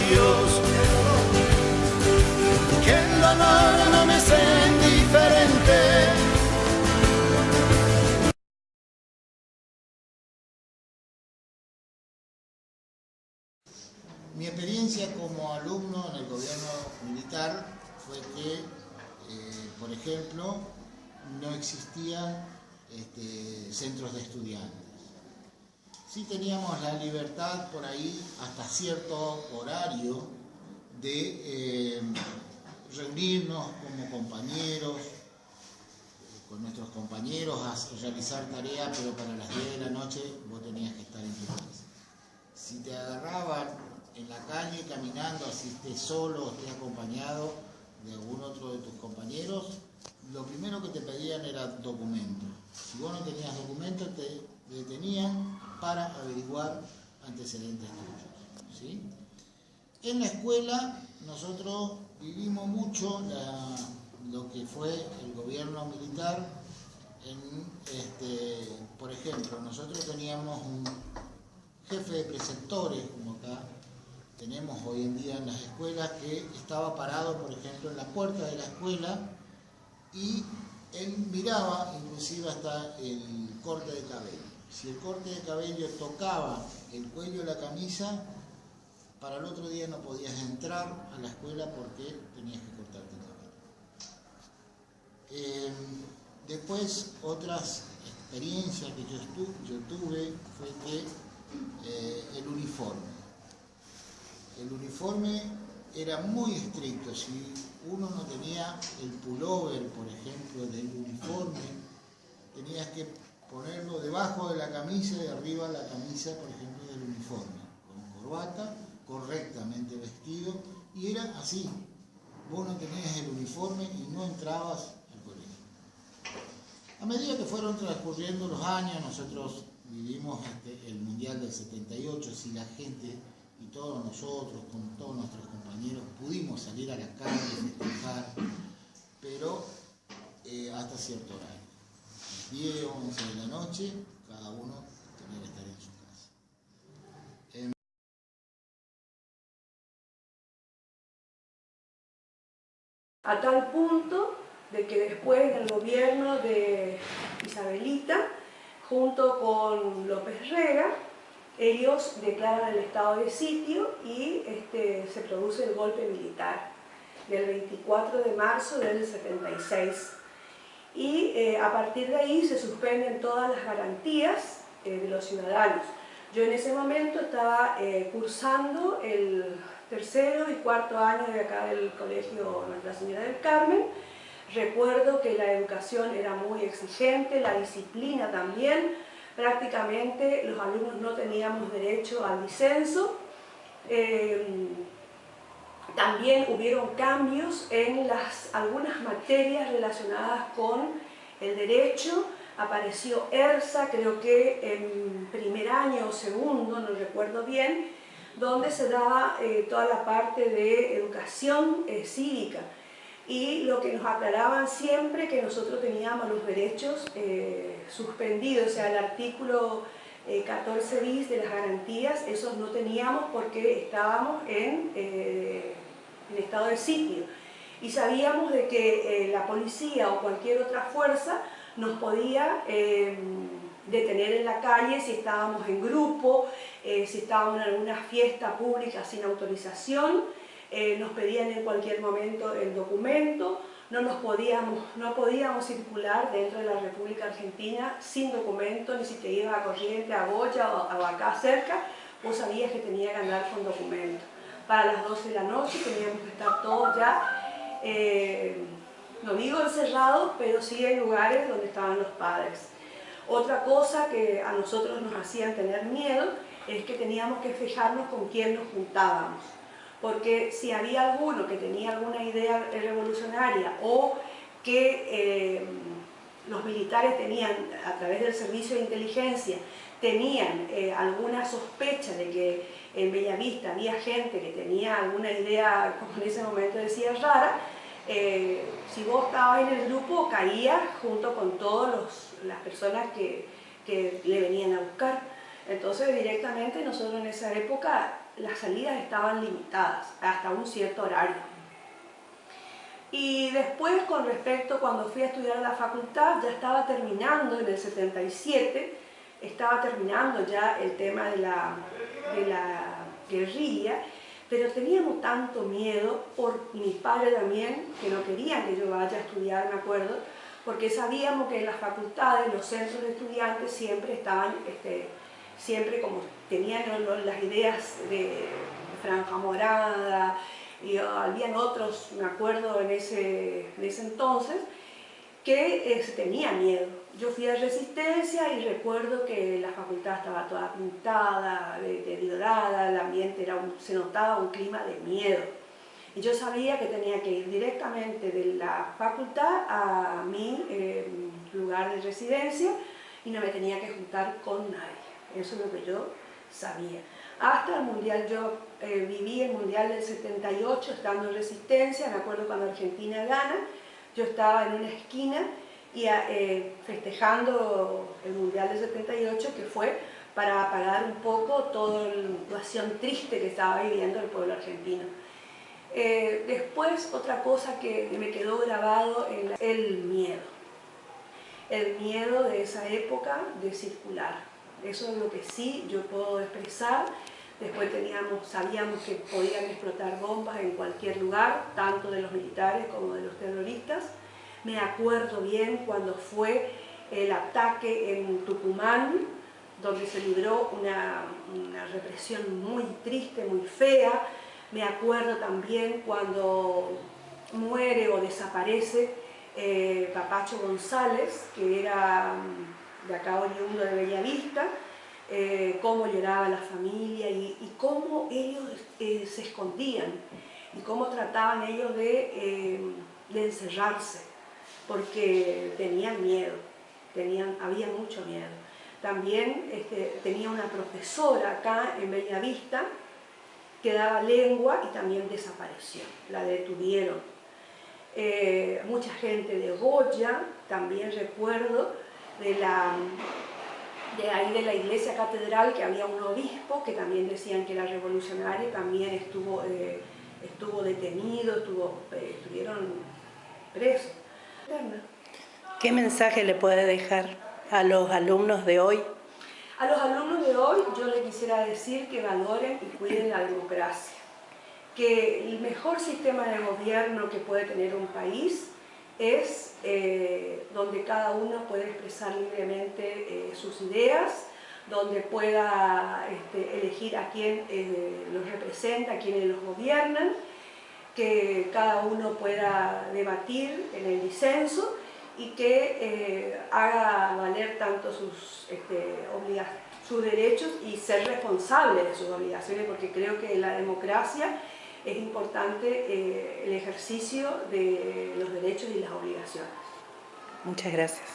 Dios, que el dolor no me sea indiferente. Mi experiencia como alumno en el gobierno militar fue que, por ejemplo, no existían centros de estudiantes. Sí teníamos la libertad por ahí hasta cierto horario de reunirnos como compañeros, con nuestros compañeros a realizar tareas, pero para las 10 de la noche vos tenías que estar en tu casa. Si te agarraban en la calle caminando, así estés solo o estés acompañado de algún otro de tus compañeros, lo primero que te pedían era documento. Si vos no tenías documento, te detenían para averiguar antecedentes tuyos, ¿sí? En la escuela nosotros vivimos mucho lo que fue el gobierno militar. Por ejemplo, nosotros teníamos un jefe de preceptores, como acá tenemos hoy en día en las escuelas, que estaba parado, por ejemplo, en la puerta de la escuela y él miraba inclusive hasta el corte de cabello. Si el corte de cabello tocaba el cuello de la camisa, para el otro día no podías entrar a la escuela porque tenías que cortarte el cabello. Después, otras experiencias que yo tuve fue que el uniforme. El uniforme era muy estricto. Si uno no tenía el pullover, por ejemplo, del uniforme, tenías que ponerlo debajo de la camisa y arriba la camisa, por ejemplo, del uniforme, con corbata, correctamente vestido, y era así. Vos no tenías el uniforme y no entrabas al colegio. A medida que fueron transcurriendo los años, nosotros vivimos el Mundial del 78, si la gente y todos nosotros, con todos nuestros compañeros, pudimos salir a la calle, festejar, pero hasta cierto horario. 10 o 11 de la noche, cada uno tenía que estar en su casa. A tal punto de que después del gobierno de Isabelita, junto con López Rega, ellos declaran el estado de sitio y se produce el golpe militar del 24 de marzo del 76. Y a partir de ahí se suspenden todas las garantías de los ciudadanos. Yo en ese momento estaba cursando el tercero y cuarto año de acá del colegio Nuestra Señora del Carmen. Recuerdo que la educación era muy exigente, la disciplina también. Prácticamente los alumnos no teníamos derecho al disenso. También hubieron cambios en algunas materias relacionadas con el derecho. Apareció ERSA, creo que en primer año o segundo, no recuerdo bien, donde se daba toda la parte de educación cívica. Y lo que nos aclaraban siempre que nosotros teníamos los derechos suspendidos, o sea, el artículo 14 bis de las garantías, esos no teníamos porque estábamos en estado de sitio. Y sabíamos de que la policía o cualquier otra fuerza nos podía detener en la calle si estábamos en grupo, si estábamos en alguna fiesta pública sin autorización, nos pedían en cualquier momento el documento, no podíamos circular dentro de la República Argentina sin documento, ni si te ibas a Corrientes, a Goya o acá cerca, vos sabías que tenías que andar con documento. Para las 12 de la noche teníamos que estar todos ya, no digo encerrados, pero sí en lugares donde estaban los padres. Otra cosa que a nosotros nos hacían tener miedo es que teníamos que fijarnos con quién nos juntábamos. Porque si había alguno que tenía alguna idea revolucionaria o que los militares tenían, a través del servicio de inteligencia, tenían alguna sospecha de que en Bellavista había gente que tenía alguna idea, como en ese momento decía, rara, si vos estabas en el grupo, caías junto con todas las personas que le venían a buscar. Entonces directamente nosotros en esa época las salidas estaban limitadas hasta un cierto horario. Y después, con respecto, cuando fui a estudiar a la facultad, ya estaba terminando, en el 77, estaba terminando ya el tema de la guerrilla, pero teníamos tanto miedo, por mi padre también, que no querían que yo vaya a estudiar, me acuerdo, porque sabíamos que en las facultades, los centros de estudiantes siempre estaban, siempre como tenían las ideas de Franja Morada, y habían otros, me acuerdo en ese entonces, que se tenía miedo. Yo fui a Resistencia y recuerdo que la facultad estaba toda pintada, deteriorada, el ambiente se notaba un clima de miedo. Y yo sabía que tenía que ir directamente de la facultad a mi lugar de residencia y no me tenía que juntar con nadie. Eso es lo que yo sabía. Hasta el Mundial, yo viví el Mundial del 78 estando en Resistencia, me acuerdo cuando Argentina gana, yo estaba en una esquina y festejando el Mundial del 78, que fue para apagar un poco toda la situación triste que estaba viviendo el pueblo argentino. Después, otra cosa que me quedó grabado es el miedo de esa época de circular. Eso es lo que sí yo puedo expresar. Después sabíamos que podían explotar bombas en cualquier lugar, tanto de los militares como de los terroristas. Me acuerdo bien cuando fue el ataque en Tucumán, donde se libró una represión muy triste, muy fea. Me acuerdo también cuando muere o desaparece Papacho González, que era de acá oriundo de Bellavista, cómo lloraba la familia y cómo ellos se escondían y cómo trataban ellos de encerrarse, porque tenían miedo, había mucho miedo. También tenía una profesora acá en Bellavista que daba lengua y también desapareció, la detuvieron. Mucha gente de Goya, también recuerdo, de ahí de la iglesia catedral, que había un obispo que también decían que era revolucionario, también estuvo detenido, estuvieron presos. ¿Qué mensaje le puede dejar a los alumnos de hoy? A los alumnos de hoy yo les quisiera decir que valoren y cuiden la democracia, que el mejor sistema de gobierno que puede tener un país es donde cada uno puede expresar libremente sus ideas, donde pueda elegir a quién los representa, a quienes los gobiernan, que cada uno pueda debatir en el disenso y que haga valer tanto sus derechos y ser responsable de sus obligaciones, porque creo que en la democracia es importante el ejercicio de los derechos y las obligaciones. Muchas gracias.